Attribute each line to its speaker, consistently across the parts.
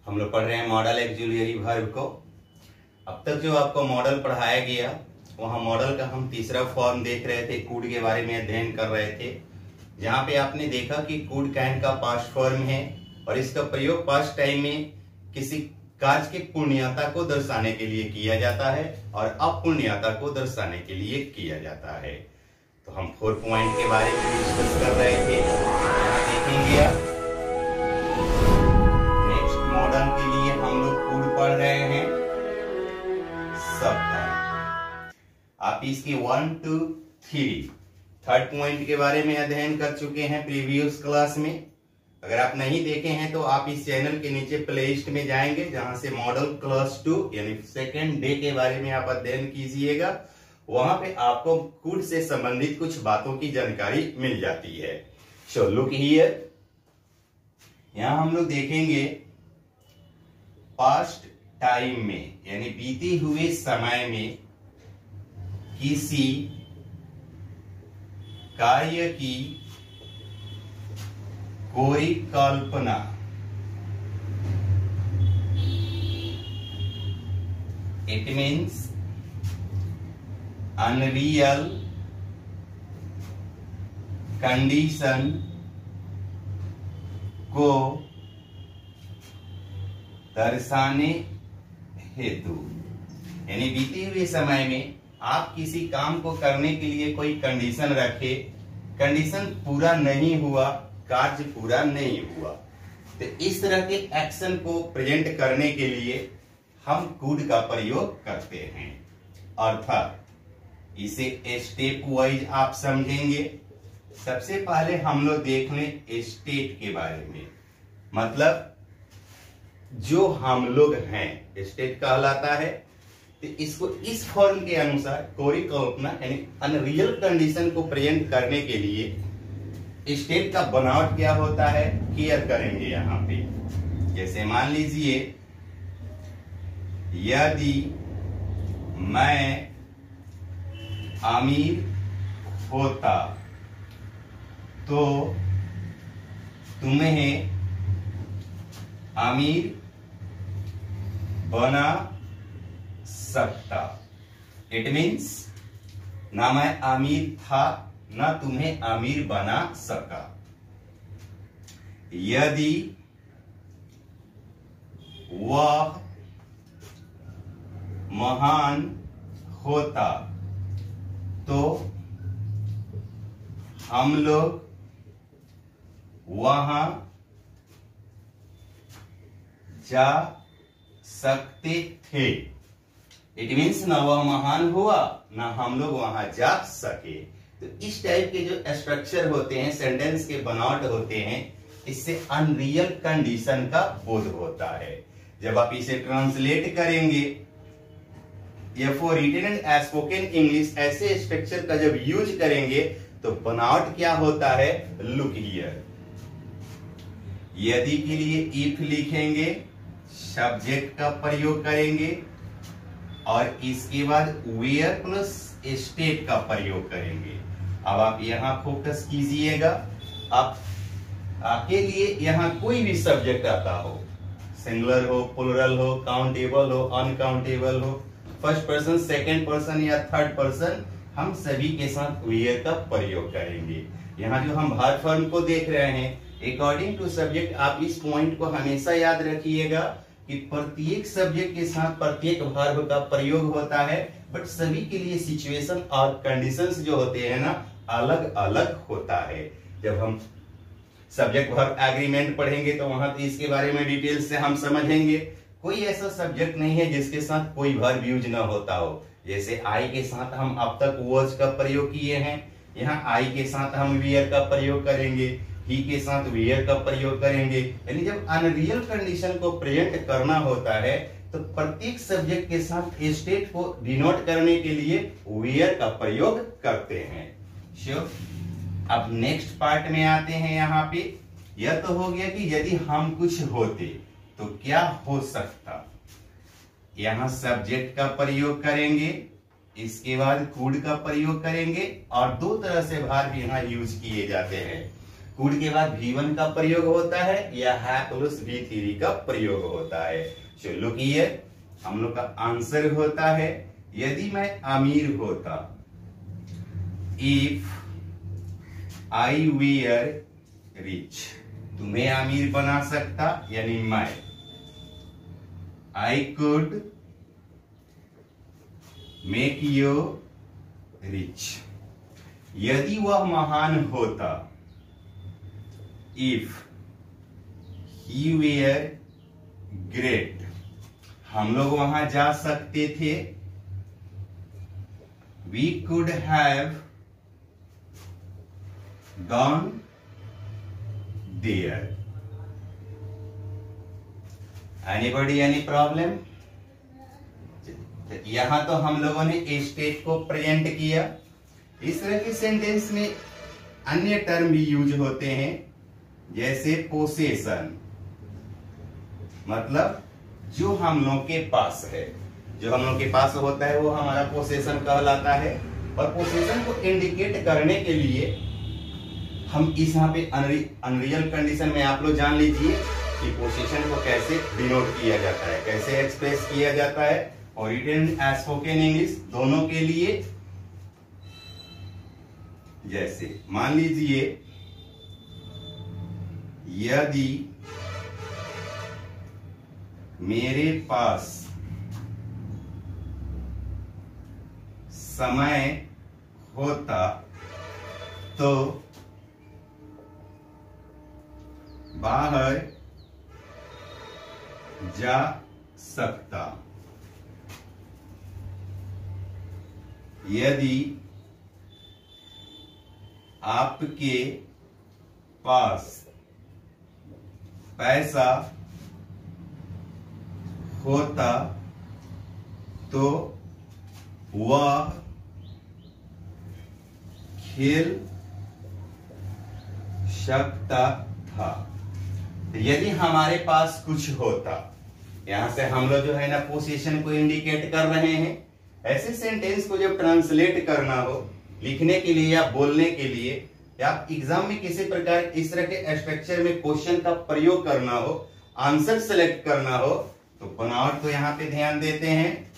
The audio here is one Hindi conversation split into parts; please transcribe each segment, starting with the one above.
Speaker 1: हम लोग पढ़ रहे हैं मॉडल ऑक्सिलरी वर्ब को। अब तक जो आपको मॉडल पढ़ाया गया वहां मॉडल का हम तीसरा फॉर्म देख रहे थे, कुड के बारे में अध्ययन कर रहे थे, जहां पे आपने देखा कि कुड कैन का पास्ट फॉर्म है और इसका प्रयोग पास्ट टाइम में किसी कार्य के पूर्णता को दर्शाने के लिए किया जाता है और अपूर्णता को दर्शाने के लिए किया जाता है। तो हम 4 पॉइंट के बारे में डिस्कस कर रहे थे। देखेंगे नेक्स्ट मॉडल के लिए हम लोग कुड पढ़ रहे हैं सप्ताह। आप इसके 1 2 3 थर्ड पॉइंट के बारे में अध्ययन कर चुके हैं प्रीवियस क्लास में। अगर आप नहीं देखे हैं तो आप इस चैनल के नीचे प्लेलिस्ट में जाएंगे, जहां से मॉडल क्लास 2 यानी सेकेंड डे के बारे में आप अध्ययन कीजिएगा। वहां पे आपको कुड से संबंधित कुछ बातों की जानकारी मिल जाती है। सो लुक हियर, यहां हम लोग देखेंगे पास्ट टाइम में यानी बीते हुए समय में किसी कार्य की कोई कल्पना इट मीन्स अनरियल कंडीशन को दर्शाने हेतु, यानी बीते हुए समय में आप किसी काम को करने के लिए कोई कंडीशन रखे, कंडीशन पूरा नहीं हुआ, कार्य पूरा नहीं हुआ, तो इस तरह के एक्शन को प्रेजेंट करने के लिए हम कुड का प्रयोग करते हैं। अर्थात इसे स्टेप वाइज आप समझेंगे। सबसे पहले हम लोग देख लें स्टेट के बारे में, मतलब जो हम लोग हैं स्टेट कहलाता है। तो इसको इस फॉर्म के अनुसार कोई कल्पना यानी अनरियल कंडीशन को प्रेजेंट करने के लिए स्टेट का बनावट क्या होता है क्लियर करेंगे यहाँ पे। जैसे मान लीजिए यदि मैं अमीर होता तो तुम्हें अमीर बना सकता। इट मीन्स ना मैं अमीर था ना तुम्हें अमीर बना सका। यदि वह महान होता तो हम लोग वहां जा सकते थे। इट मीन्स ना वह महान हुआ ना हम लोग वहां जा सके। तो इस टाइप के जो स्ट्रक्चर होते हैं, सेंटेंस के बनावट होते हैं, इससे अनरियल कंडीशन का बोध होता है। जब आप इसे ट्रांसलेट करेंगे या for written and spoken English ऐसे स्ट्रक्चर का जब यूज करेंगे तो बनावट क्या होता है, लुक हियर। यदि के लिए इफ लिखेंगे, सब्जेक्ट का प्रयोग करेंगे और इसके बाद वेयर प्लस स्टेट का प्रयोग करेंगे। अब आप यहां फोकस कीजिएगा। आप आपके लिए यहां कोई भी सब्जेक्ट आता हो, सिंगुलर हो, प्लुरल हो, काउंटेबल हो, अनकाउंटेबल हो, फर्स्ट पर्सन, सेकंड पर्सन या थर्ड पर्सन, हम सभी के साथ वेयर का प्रयोग करेंगे। यहाँ जो हम वर्ब फॉर्म को देख रहे हैं अकॉर्डिंग टू सब्जेक्ट, आप इस पॉइंट को हमेशा याद रखिएगा कि प्रत्येक सब्जेक्ट के साथ प्रत्येक वर्ब का प्रयोग होता है, बट सभी के लिए सिचुएशन और कंडीशंस जो होते हैं ना अलग अलग होता है। जब हम सब्जेक्ट वर्ब एग्रीमेंट पढ़ेंगे तो वहां तो इसके बारे में डिटेल से हम समझेंगे। कोई ऐसा सब्जेक्ट नहीं है जिसके साथ कोई वर्ब यूज ना होता हो। जैसे आई के साथ हम अब तक वॉज का प्रयोग किए हैं, यहाँ आई के साथ हम वियर का प्रयोग करेंगे, ही के साथ वेयर का प्रयोग करेंगे। यानी जब अनरियल कंडीशन को प्रेजेंट करना होता है तो प्रत्येक सब्जेक्ट के साथ स्टेट को डिनोट करने के लिए वेयर का प्रयोग करते हैं। श्योर। अब नेक्स्ट पार्ट में आते हैं। यहाँ पे यह तो हो गया कि यदि हम कुछ होते तो क्या हो सकता। यहाँ सब्जेक्ट का प्रयोग करेंगे, इसके बाद कुड का प्रयोग करेंगे और दो तरह से वर्ब यहाँ यूज किए जाते हैं। कुड के बाद V1 का प्रयोग होता है या है प्लस V3 का प्रयोग होता है। चलो क्लियर, हम लोग का आंसर होता है यदि मैं अमीर होता, इफ आई वेयर रिच, तुम्हें अमीर बना सकता यानी मैं, I could make you rich. यदि वह महान होता, इफ ही वेयर ग्रेट, हम लोग वहां जा सकते थे, we could have gone there. Anybody any problem? यहां तो हम लोगों ने स्टेट को प्रेजेंट किया। इस तरह के सेंटेंस में अन्य टर्म भी यूज होते हैं, जैसे पोसेशन, मतलब जो हम लोग के पास है, जो हम लोग के पास होता है वो हमारा पोसेशन कहलाता है। और पोसेशन को इंडिकेट करने के लिए हम इस यहाँ पे अनरियल कंडीशन में आप लोग जान लीजिए कि पोसेशन को कैसे डिनोट किया जाता है, कैसे एक्सप्रेस किया जाता है, और रिटन एंड स्पोकन इंग्लिश दोनों के लिए। जैसे मान लीजिए यदि मेरे पास समय होता तो बाहर जा सकता, यदि आपके पास पैसा होता तो वह खेल सकता था। यदि हमारे पास कुछ होता, यहां से हम लोग जो है ना पोजीशन को इंडिकेट कर रहे हैं। ऐसे सेंटेंस को जब ट्रांसलेट करना हो, लिखने के लिए या बोलने के लिए, या एग्जाम में किसी प्रकार इस तरह के स्ट्रक्चर में क्वेश्चन का प्रयोग करना हो, आंसर सेलेक्ट करना हो, तो बनावट तो यहाँ पे ध्यान देते हैं।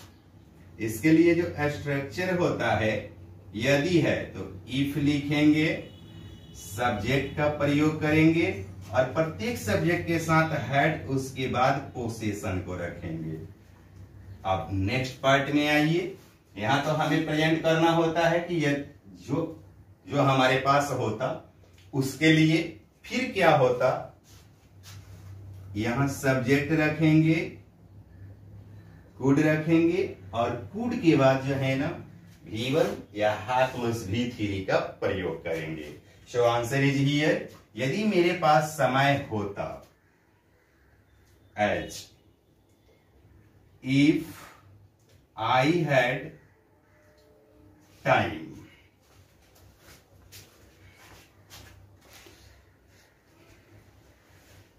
Speaker 1: इसके लिए जो स्ट्रक्चर होता है, यदि है तो इफ लिखेंगे, सब्जेक्ट का प्रयोग करेंगे और प्रत्येक सब्जेक्ट के साथ हेड, उसके बाद पोसेशन को रखेंगे। अब नेक्स्ट पार्ट में आइए। यहां तो हमें प्रेजेंट करना होता है कि जो हमारे पास होता, उसके लिए फिर क्या होता, यहां सब्जेक्ट रखेंगे, कुड रखेंगे, और कुड के बाद जो है ना V1 या हैव प्लस V3 का प्रयोग करेंगे। सो आंसर इज हियर, यदि मेरे पास समय होता, as if I had time,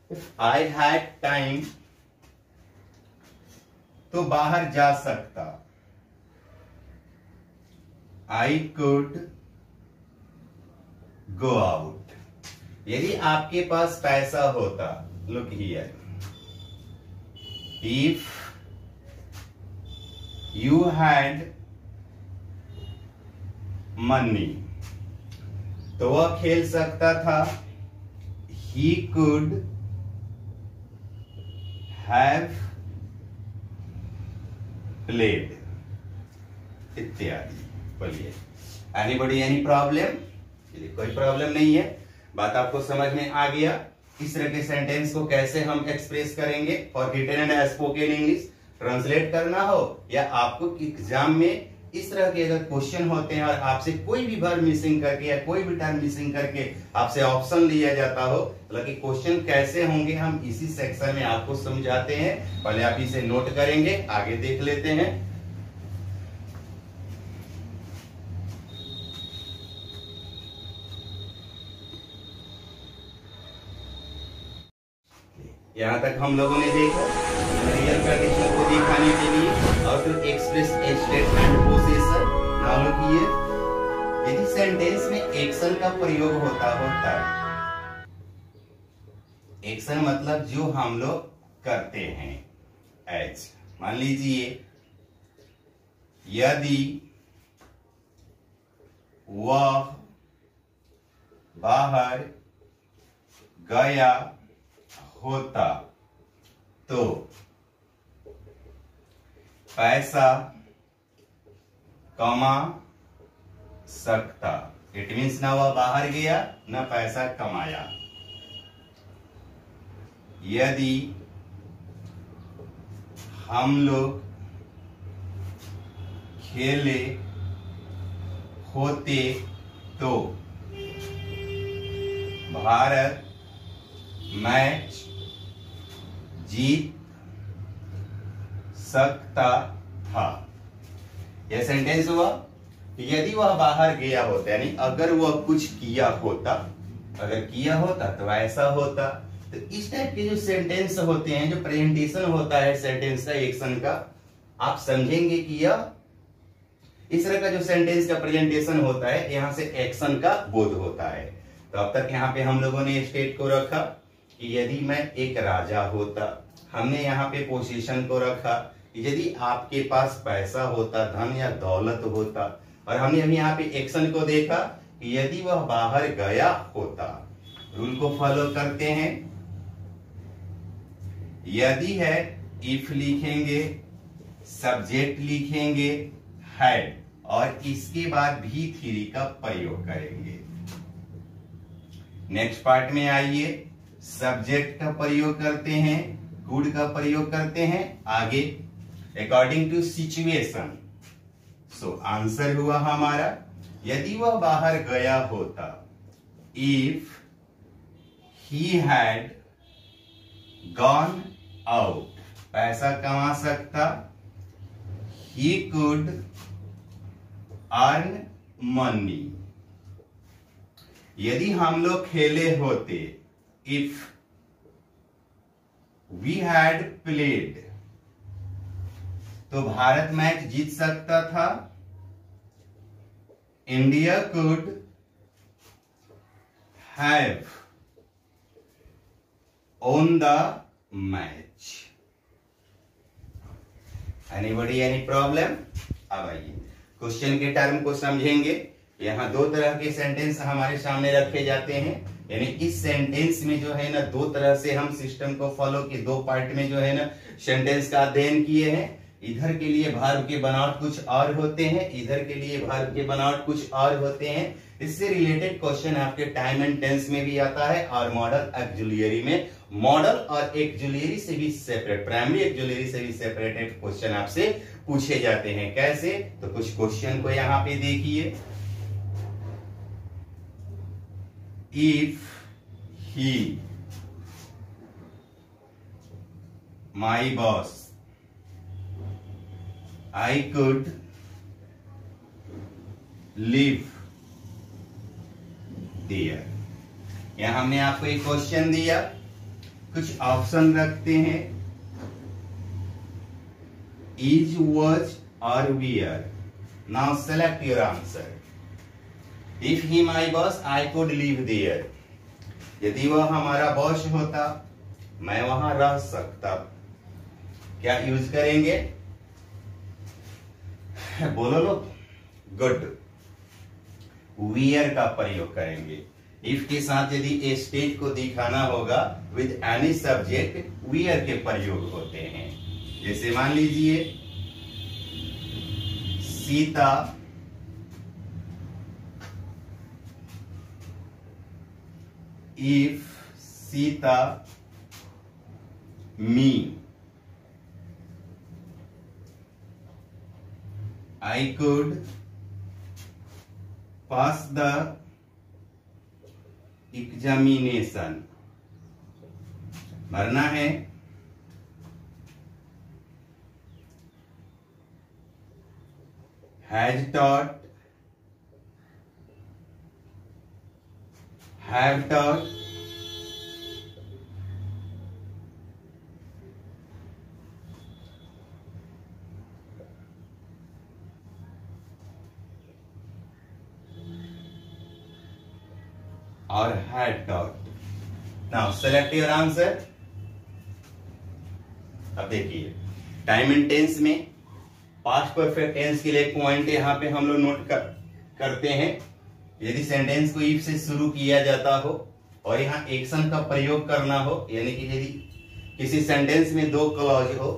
Speaker 1: if I had time तो बाहर जा सकता, आई कुड गो आउट। यदि आपके पास पैसा होता, look here, if you had money, तो वह खेल सकता था, ही कुड हैव प्लेड, इत्यादि। बोलिए, एनीबॉडी एनी प्रॉब्लम? कोई प्रॉब्लम नहीं है, बात आपको समझ में आ गया। इस तरह के सेंटेंस को कैसे हम एक्सप्रेस करेंगे और written and spoken English translate करना हो, या आपको एग्जाम में इस तरह के अगर क्वेश्चन होते हैं और आपसे कोई भी वर्ब मिसिंग करके या कोई भी टर्म मिसिंग करके आपसे ऑप्शन लिया जाता हो, मतलब क्वेश्चन कैसे होंगे हम इसी सेक्शन में आपको समझाते हैं। पहले आप इसे नोट करेंगे, आगे देख लेते हैं। यहां तक हम लोगों ने देखा रियल कंडीशन को दिखाने के लिए और फिर express statement possession. Now look here, यदि सेंटेंस में एक्शन का प्रयोग होता है एक्शन मतलब जो हम लोग करते हैं। एज मान लीजिए यदि वह बाहर गया होता तो पैसा कमा सकता। इट मीन्स ना वह बाहर गया ना पैसा कमाया। यदि हम लोग खेले होते तो भारत मैच जीत सकता था। यह सेंटेंस हुआ यदि वह बाहर गया होता, यानी अगर वह कुछ किया होता, अगर किया होता तो ऐसा होता। तो इस टाइप के जो सेंटेंस होते हैं, जो प्रेजेंटेशन होता है सेंटेंस का, एक्शन का, आप समझेंगे कि यह इस तरह का जो सेंटेंस का प्रेजेंटेशन होता है, यहां से एक्शन का बोध होता है। तो अब तक यहाँ पे हम लोगों ने स्टेट को रखा कि यदि मैं एक राजा होता, हमने यहाँ पे पोजीशन को रखा कि यदि आपके पास पैसा होता, धन या दौलत होता, और हमने अभी यहाँ पे एक्शन को देखा कि यदि वह बाहर गया होता। रूल को फॉलो करते हैं। यदि है इफ लिखेंगे, सब्जेक्ट लिखेंगे हैड, और इसके बाद भी थ्री का प्रयोग करेंगे। नेक्स्ट पार्ट में आइए, सब्जेक्ट का प्रयोग करते हैं, कुड का प्रयोग करते हैं। आगे according to situation. So answer हुआ हमारा यदि वह बाहर गया होता, if he had gone out, पैसा कमा सकता, ही कुड अर्न मनी। यदि हम लोग खेले होते, इफ वी हैड प्लेड, तो भारत मैच जीत सकता था, India could have own the match. Anybody any problem? अब आइए क्वेश्चन के टर्म को समझेंगे। यहाँ दो तरह के सेंटेंस हमारे सामने रखे जाते हैं, यानी इस सेंटेंस में जो है ना दो तरह से हम सिस्टम को फॉलो किए, दो पार्ट में जो है ना सेंटेंस का अध्ययन किए हैं। इधर के लिए वर्ब के बनावट कुछ और होते हैं, इधर के लिए वर्ब के बनावट कुछ और होते हैं। इससे रिलेटेड क्वेश्चन आपके टाइम एंड टेंस में भी आता है और मॉडल ऑक्सिलरी में। मॉडल और ऑक्सिलरी से भी सेपरेट, प्राइमरी ऑक्सिलरी से भी सेपरेटेड क्वेश्चन आपसे पूछे जाते हैं। कैसे? तो कुछ क्वेश्चन को यहाँ पे देखिए। If he my boss, I could live there। यहां हमने आपको एक क्वेश्चन दिया, कुछ ऑप्शन रखते हैं, इज, वॉज और were. Now select your answer. If he my boss, I could live there. यदि वह हमारा बॉस होता, मैं वहां रह सकता। क्या यूज करेंगे? बोलो लोग। गुड। वियर का प्रयोग करेंगे। इफ के साथ यदि ए स्टेट को दिखाना होगा विद एनी सब्जेक्ट, वियर के प्रयोग होते हैं। जैसे मान लीजिए Sita if Sita me, I could pass the examination। भरना है। has taught, have taught, और had taught। Now select your answer. अब देखिए टाइम एंड टेंस में पास्ट परफेक्ट टेंस के लिए एक पॉइंट यहां पे हम लोग नोट करते हैं। यदि सेंटेंस को इफ से शुरू किया जाता हो और यहाँ एक्शन का प्रयोग करना हो, यानी कि यदि किसी सेंटेंस में दो क्लॉज हो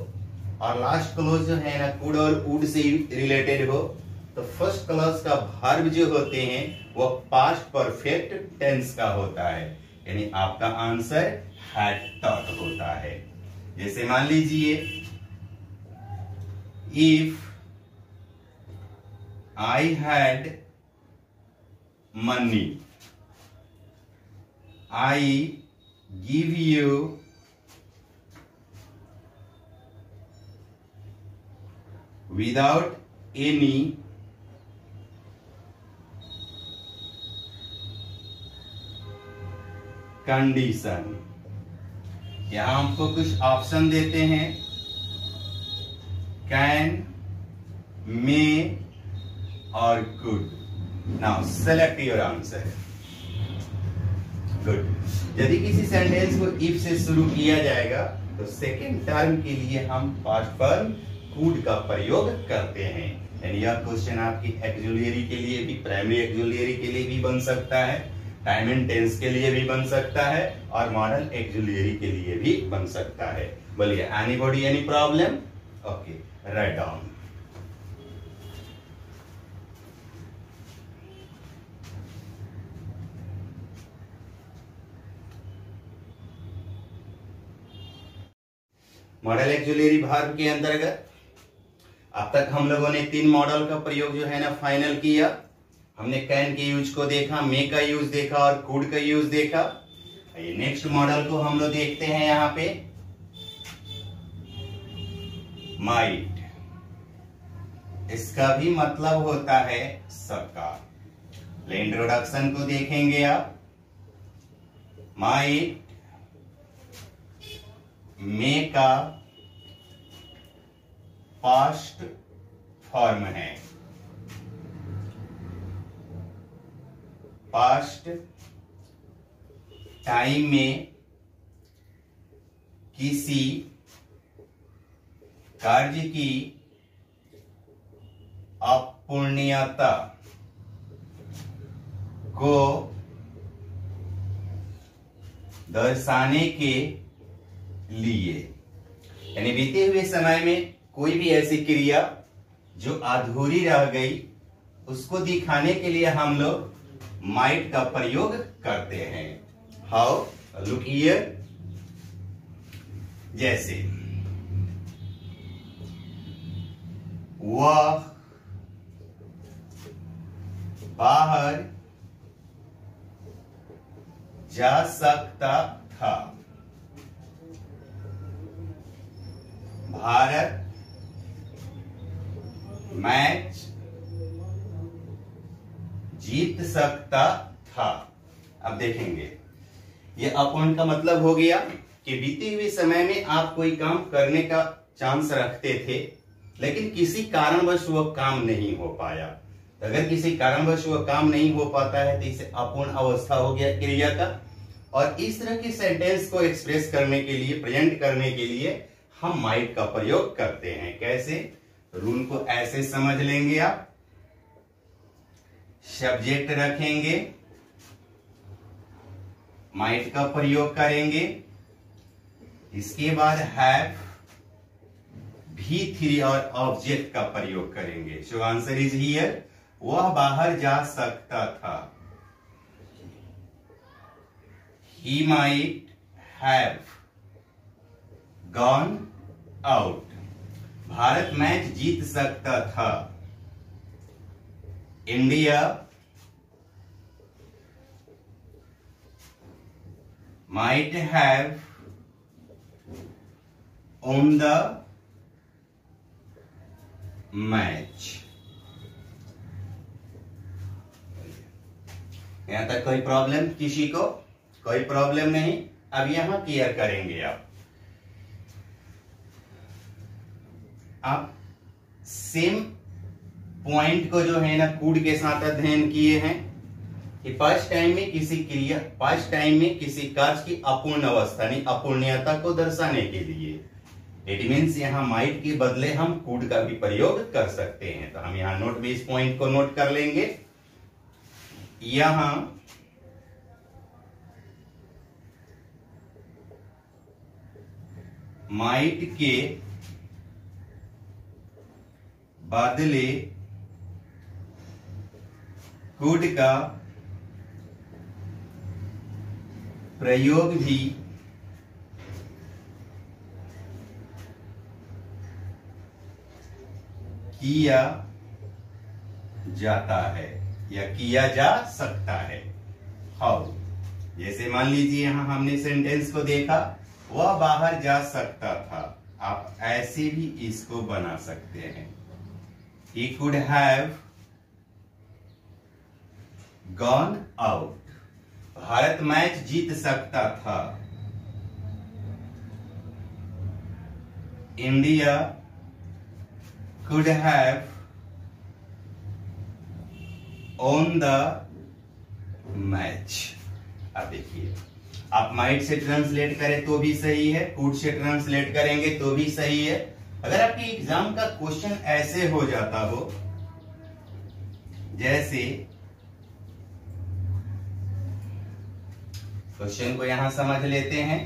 Speaker 1: और लास्ट क्लॉज जो है ना कुड और वुड से रिलेटेड हो, तो फर्स्ट क्लॉज का वर्ब जो होते हैं वो पास्ट परफेक्ट टेंस का होता है, यानी आपका आंसर हैड थॉट होता है। जैसे मान लीजिए if I had money I give you without any condition. यहां हमको कुछ ऑप्शन देते हैं, कैन, मे और could. Now select your answer. Good. यदि किसी सेंटेंस को इफ से शुरू किया जाएगा तो सेकेंड टर्म के लिए हम पास्ट फॉर्म कुड का प्रयोग करते हैं। यानी यह क्वेश्चन आपकी एक्जुलियरी के लिए भी, प्राइमरी एक्जुलियरी के लिए भी बन सकता है, टाइम एंड टेंस के लिए भी बन सकता है और मॉडल एक्जुलियरी के लिए भी बन सकता है। बोलिए anybody any problem? Okay, write down. Modal auxiliary verb के अंतर्गत अब तक हम लोगों ने 3 मॉडल का प्रयोग जो है ना फाइनल किया। हमने कैन के यूज को देखा, मे का यूज देखा और कुड का यूज देखा। नेक्स्ट मॉडल को हम लोग देखते हैं यहाँ पे, माइट। इसका भी मतलब होता है सबका। इंट्रोडक्शन को देखेंगे आप, माइट मे का पास्ट फॉर्म है। पास्ट टाइम में किसी कार्य की अपूर्णीयता को दर्शाने के लिए, यानी बीते हुए समय में कोई भी ऐसी क्रिया जो अधूरी रह गई उसको दिखाने के लिए हम लोग माइट का प्रयोग करते हैं। हाउ? Look here. जैसे वह बाहर जा सकता था। भारत मैच जीत सकता था। अब देखेंगे ये अपॉन का मतलब हो गया कि बीते हुए समय में आप कोई काम करने का चांस रखते थे लेकिन किसी कारणवश वो काम नहीं हो पाया। अगर किसी कारणवश वो काम नहीं हो पाता है तो इसे अपूर्ण अवस्था हो गया क्रिया का। और इस तरह के सेंटेंस को एक्सप्रेस करने के लिए, प्रेजेंट करने के लिए हम माइट का प्रयोग करते हैं। कैसे? रूल को ऐसे समझ लेंगे आप, सब्जेक्ट रखेंगे, माइट का प्रयोग करेंगे, इसके बाद हैव, V3 और ऑब्जेक्ट का प्रयोग करेंगे। सो आंसर इज हियर, वह बाहर जा सकता था। He might have gone out. Bharat match जीत सकता था। India might have won the match. यहां तक कोई प्रॉब्लम किसी को? कोई प्रॉब्लम नहीं। अब यहां क्लियर करेंगे आप सेम पॉइंट को जो है ना कूड के साथ अध्ययन किए हैं। कि पास्ट टाइम में किसी कार्य की अपूर्ण अवस्था यानी अपूर्णता को दर्शाने के लिए। इट मीन्स यहाँ माइट के बदले हम कुड का भी प्रयोग कर सकते हैं। तो हम यहाँ नोट में इस पॉइंट को नोट कर लेंगे। यहां माइट के बदले कुड का प्रयोग भी किया जाता है या किया जा सकता है। हाउ, जैसे मान लीजिए यहां हमने सेंटेंस को देखा, वह बाहर जा सकता था। आप ऐसे भी इसको बना सकते हैं। He could have gone out. Bharat match जीत सकता था। India could have won the match. अब देखिए, आप माइट से ट्रांसलेट करें तो भी सही है, कुड से ट्रांसलेट करेंगे तो भी सही है। अगर आपके एग्जाम का क्वेश्चन ऐसे हो जाता हो, जैसे क्वेश्चन को यहां समझ लेते हैं।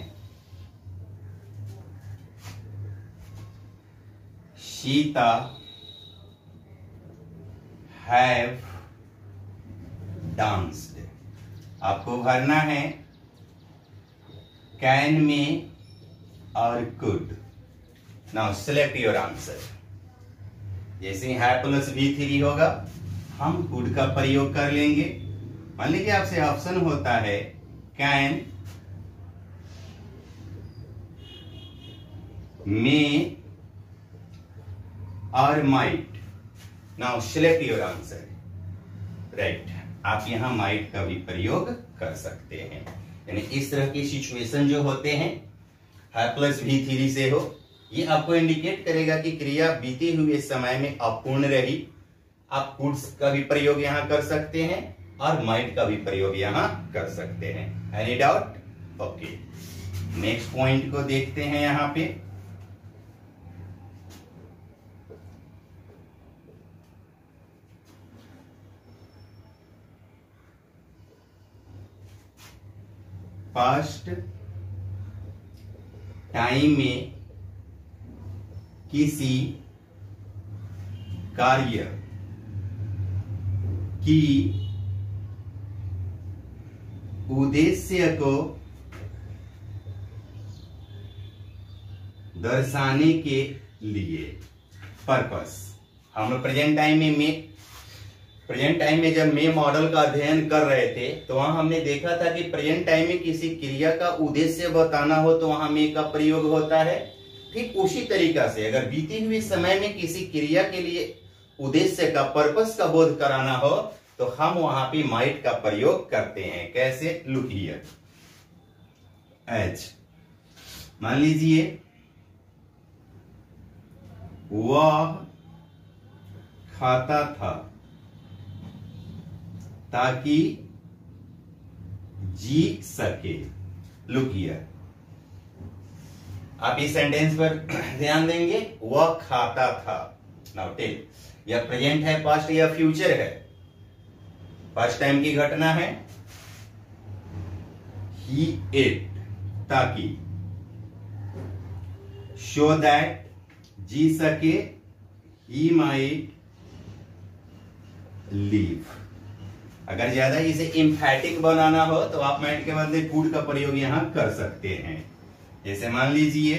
Speaker 1: Sita have danced. आपको भरना है कैन में और could. Now select your answer. जैसे ही है प्लस V3 होगा, हम कुड का प्रयोग कर लेंगे। मान लीजिए आपसे ऑप्शन होता है कैन, मे और might. Now select your answer. Right, आप यहां माइट का भी प्रयोग कर सकते हैं। यानी इस तरह की सिचुएशन जो होते हैं है प्लस V3 से हो, ये आपको इंडिकेट करेगा कि क्रिया बीते हुए समय में अपूर्ण रही। आप कुड्स का भी प्रयोग यहां कर सकते हैं और माइट का भी प्रयोग यहां कर सकते हैं। Any doubt? Okay, next point को देखते हैं। यहां पे पास्ट टाइम में किसी कार्य की उद्देश्य को दर्शाने के लिए पर्पस। हम लोग प्रेजेंट टाइम में जब मे मॉडल का अध्ययन कर रहे थे तो वहां हमने देखा था कि प्रेजेंट टाइम में किसी क्रिया का उद्देश्य बताना हो तो वहां मे का प्रयोग होता है। ठीक उसी तरीका से अगर बीते हुए समय में किसी क्रिया के लिए उद्देश्य का, पर्पस का बोध कराना हो तो हम वहां पे माइट का प्रयोग करते हैं। कैसे? Look here. एज, मान लीजिए वह खाता था ताकि जी सके। लुक हियर, आप इस सेंटेंस पर ध्यान देंगे। वह खाता था। नाउ टेल, यह प्रेजेंट है, पास्ट या फ्यूचर है? पास्ट टाइम की घटना है। ही एट, ताकि, शो दैट, जी सके, ही माइट लीव। अगर ज्यादा इसे इम्फैटिक बनाना हो तो आप माइट के बदले कुड का प्रयोग यहां कर सकते हैं। जैसे मान लीजिए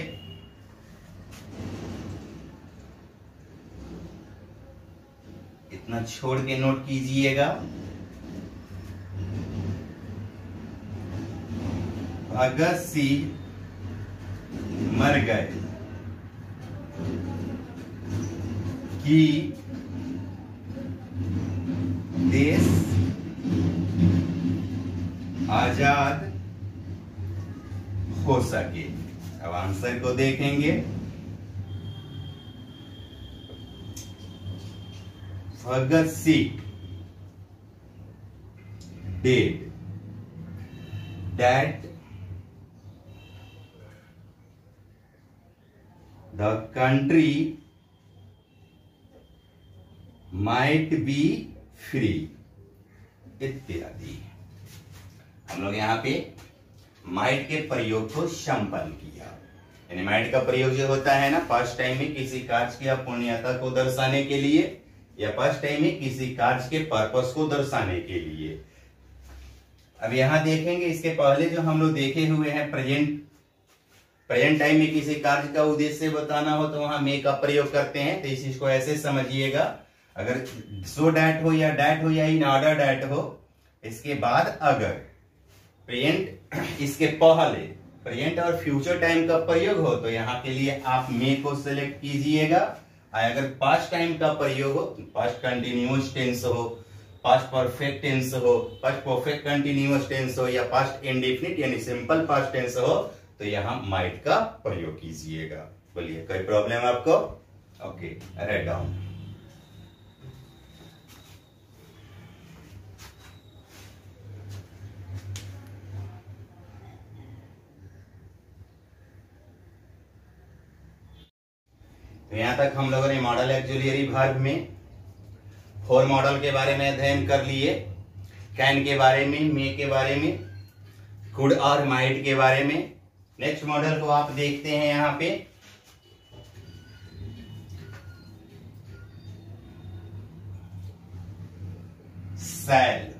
Speaker 1: इतना छोड़ के नोट कीजिएगा। भगत सिंह मर गए कि देश आजाद हो सके। अब आंसर को देखेंगे। Bhagat Singh died, that the country might be free इत्यादि। हम लोग यहाँ पे माइट के प्रयोग को संपन्न किया। यानी माइट का प्रयोग जो होता है ना, पास्ट टाइम में किसी कार्य की अपूर्णता को दर्शाने के लिए या पास्ट टाइम में किसी कार्य के पर्पस को दर्शाने के लिए। अब यहां देखेंगे, इसके पहले जो हम लोग देखे हुए हैं प्रेजेंट टाइम में किसी कार्य का उद्देश्य बताना हो तो वहां मे का प्रयोग करते हैं। तो इस चीज को ऐसे समझिएगा, अगर सो डैट हो या इन ऑर्डर डैट हो, इसके बाद अगर प्रेजेंट इसके पहले प्रेजेंट और फ्यूचर टाइम का प्रयोग हो तो यहाँ के लिए आप मे को सिलेक्ट कीजिएगा। अगर पास्ट टाइम का प्रयोग हो, पास्ट कंटिन्यूअस टेंस हो, पास्ट परफेक्ट टेंस हो, पास्ट परफेक्ट कंटिन्यूअस टेंस हो या पास्ट इंडेफिनिट यानी सिंपल पास्ट टेंस हो तो यहाँ माइट का प्रयोग कीजिएगा। बोलिए कोई प्रॉब्लम आपको? Okay, write down. तो यहां तक हम लोगों ने मॉडल ऑक्सिलरी वर्ब में 4 मॉडल के बारे में अध्ययन कर लिए। कैन के बारे में, मे के बारे में, कुड और माइट के बारे में। नेक्स्ट मॉडल को आप देखते हैं यहां पे शैल,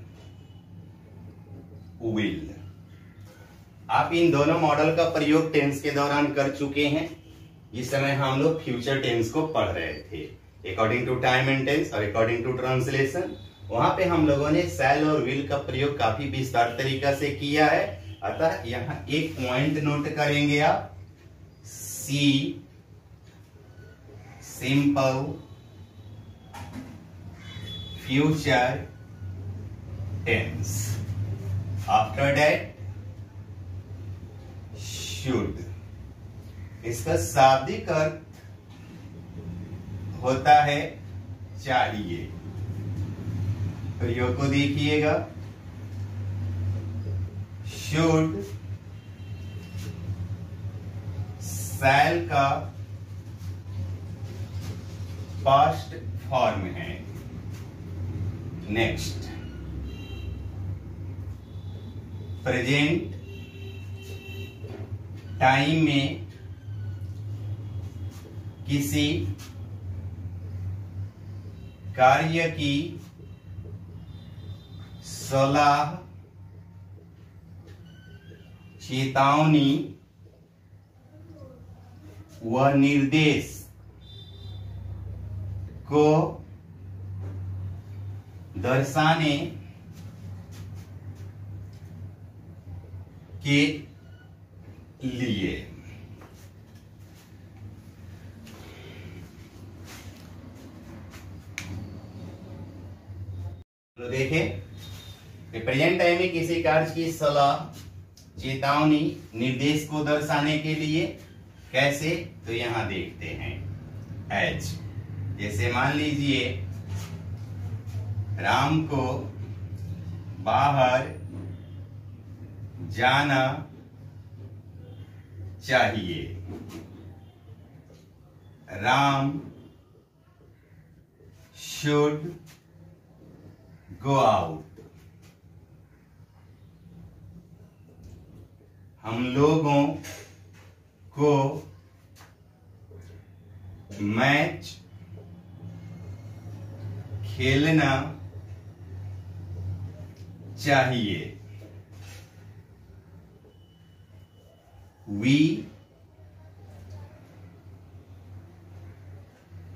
Speaker 1: विल। आप इन दोनों मॉडल का प्रयोग टेंस के दौरान कर चुके हैं। इस समय हम लोग फ्यूचर टेंस को पढ़ रहे थे according to time and tense और अकॉर्डिंग टू ट्रांसलेशन। वहां पे हम लोगों ने शैल और विल का प्रयोग काफी विस्तार तरीका से किया है। अतः यहां एक पॉइंट नोट करेंगे आप, see simple future tense, after that should. इसका शाब्दिक अर्थ होता है चाहिए। प्रयोग को देखिएगा, शुड शैल का पास्ट फॉर्म है। नेक्स्ट, प्रेजेंट टाइम में किसी कार्य की सलाह, चेतावनी व निर्देश को दर्शाने के लिए। तो देखें, प्रेजेंट टाइम में किसी कार्य की सलाह, चेतावनी, निर्देश को दर्शाने के लिए कैसे, तो यहां देखते हैं एज। जैसे मान लीजिए राम को बाहर जाना चाहिए। Ram should go out. हम लोगों को मैच खेलना चाहिए। We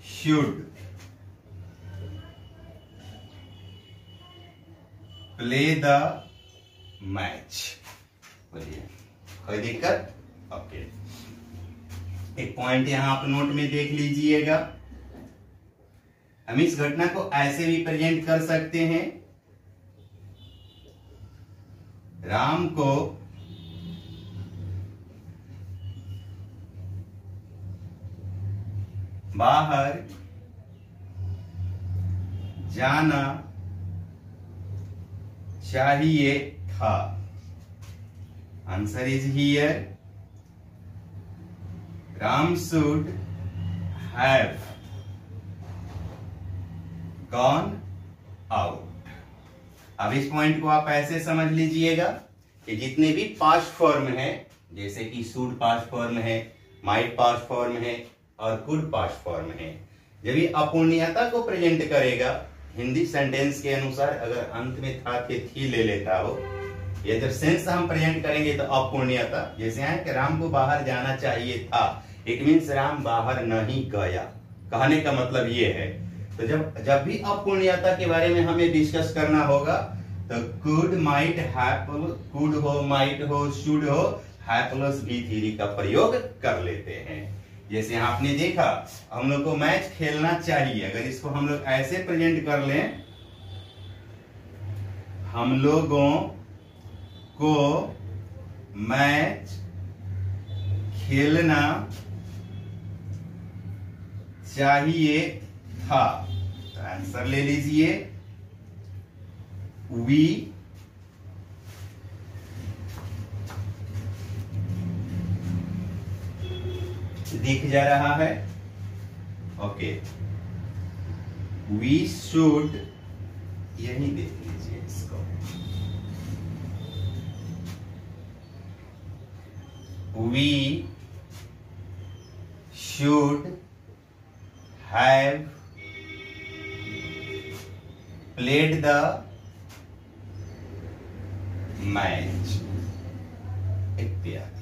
Speaker 1: should play the match। बोलिए कोई दिक्कत? ओके, एक पॉइंट यहां आप नोट में देख लीजिएगा। हम इस घटना को ऐसे भी प्रेजेंट कर सकते हैं, राम को बाहर जाना चाहिए था। Answer is here, Ram should have gone out. अब इस पॉइंट को आप ऐसे समझ लीजिएगा कि जितने भी पास्ट फॉर्म है, जैसे कि शुड पास्ट फॉर्म है, माइट पास्ट फॉर्म है और कुड पास्ट फॉर्म है, जब ये अपूर्णीयता को प्रेजेंट करेगा हिंदी सेंटेंस के अनुसार, अगर अंत में था के थी ले लेता हो, ये जब सेंस हम प्रेजेंट करेंगे तो अपूर्णीयता, जैसे है कि राम को बाहर जाना चाहिए था, इट मीन्स राम बाहर नहीं गया, कहने का मतलब ये है। तो जब भी अपूर्णीयता के बारे में हमें डिस्कस करना होगा तो कुड, माइट, हैव, कुड हो, माइट हो, शुड हो, हैव प्लस बी थ्री का प्रयोग कर लेते हैं। जैसे आपने देखा हम लोग को मैच खेलना चाहिए, अगर इसको हम लोग ऐसे प्रेजेंट कर लें, हम लोगों को मैच खेलना चाहिए था, तो आंसर ले लीजिए, वी दिख जा रहा है, ओके, वी शुड, यही देख लीजिए इसको, we should have played the match इत्यादि।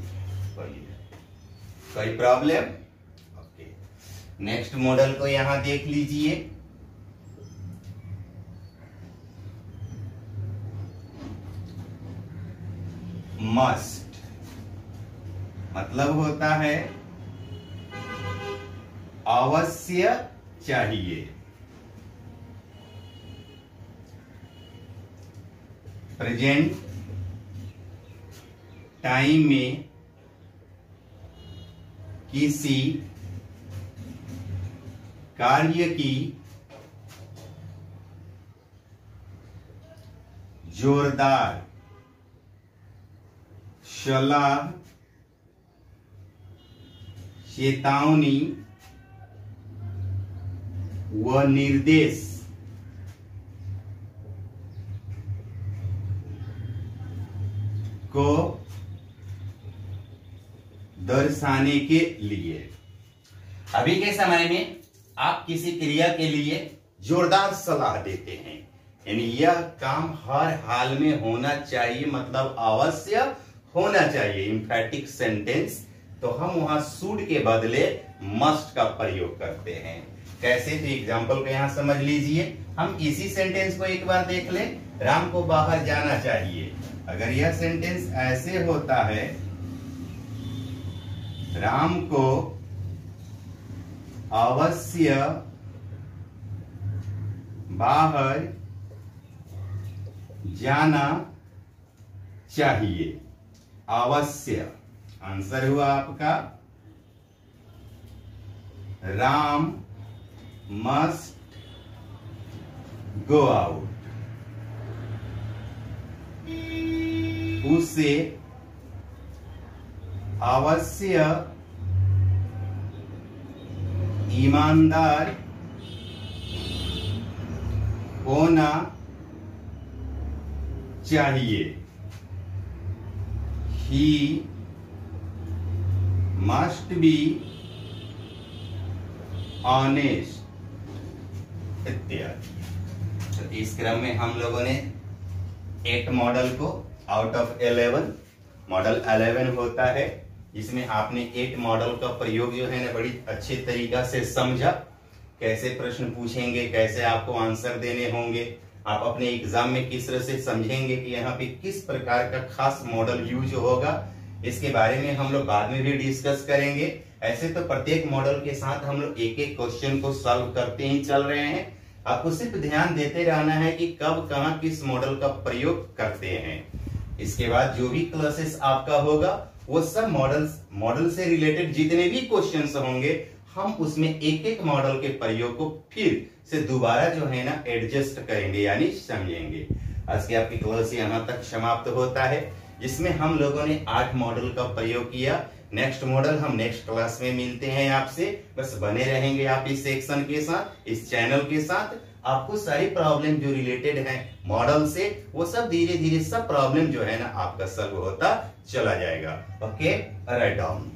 Speaker 1: कोई प्रॉब्लम? ओके, नेक्स्ट मॉडल को यहां देख लीजिए, मस्ट मतलब होता है अवश्य चाहिए, प्रेजेंट टाइम में किसी कार्य की जोरदार सलाह, चेतावनी व निर्देश को दर्शाने के लिए। अभी के समय में आप किसी क्रिया के लिए जोरदार सलाह देते हैं, यानी यह काम हर हाल में होना चाहिए, मतलब अवश्य होना चाहिए, इंफैटिक सेंटेंस, तो हम वहां शुड के बदले मस्ट का प्रयोग करते हैं। कैसे? तो एग्जाम्पल को यहां समझ लीजिए, हम इसी सेंटेंस को एक बार देख लें, राम को बाहर जाना चाहिए। अगर यह सेंटेंस ऐसे होता है, राम को अवश्य बाहर जाना चाहिए, अवश्य, आंसर हुआ आपका राम मस्ट गो आउट, उसे अवश्य ईमानदार होना चाहिए, ही मस्ट बी ऑनेस्ट इत्यादि। तो इस क्रम में हम लोगों ने 8 मॉडल को आउट ऑफ 11, मॉडल 11 होता है, जिसमें आपने 8 मॉडल का प्रयोग जो है ना बड़ी अच्छे तरीका से समझा, कैसे प्रश्न पूछेंगे, कैसे आपको आंसर देने होंगे, आप अपने एग्जाम में किस तरह से समझेंगे कि यहाँ पे किस प्रकार का खास मॉडल यूज होगा, इसके बारे में हम लोग बाद में भी डिस्कस करेंगे। ऐसे तो प्रत्येक मॉडल के साथ हम लोग एक एक क्वेश्चन को सॉल्व करते ही चल रहे हैं, आपको सिर्फ ध्यान देते रहना है कि कब कहाँ किस मॉडल का प्रयोग करते हैं। इसके बाद जो भी क्लासेस आपका होगा वो सब मॉडल से रिलेटेड जितने भी क्वेश्चंस होंगे हम उसमें एक एक मॉडल के प्रयोग को फिर से दोबारा जो है ना एडजस्ट करेंगे यानी समझेंगे। आज की आपकी क्लास यहाँ तक समाप्त होता है, जिसमें हम लोगों ने 8 मॉडल का प्रयोग किया। नेक्स्ट मॉडल हम नेक्स्ट क्लास में मिलते हैं आपसे। बस बने रहेंगे आप इस सेक्शन के साथ, इस चैनल के साथ। आपको सारी प्रॉब्लम जो रिलेटेड है मॉडल से, वो सब धीरे धीरे सब प्रॉब्लम जो है ना आपका सॉल्व होता चला जाएगा। Okay, write down.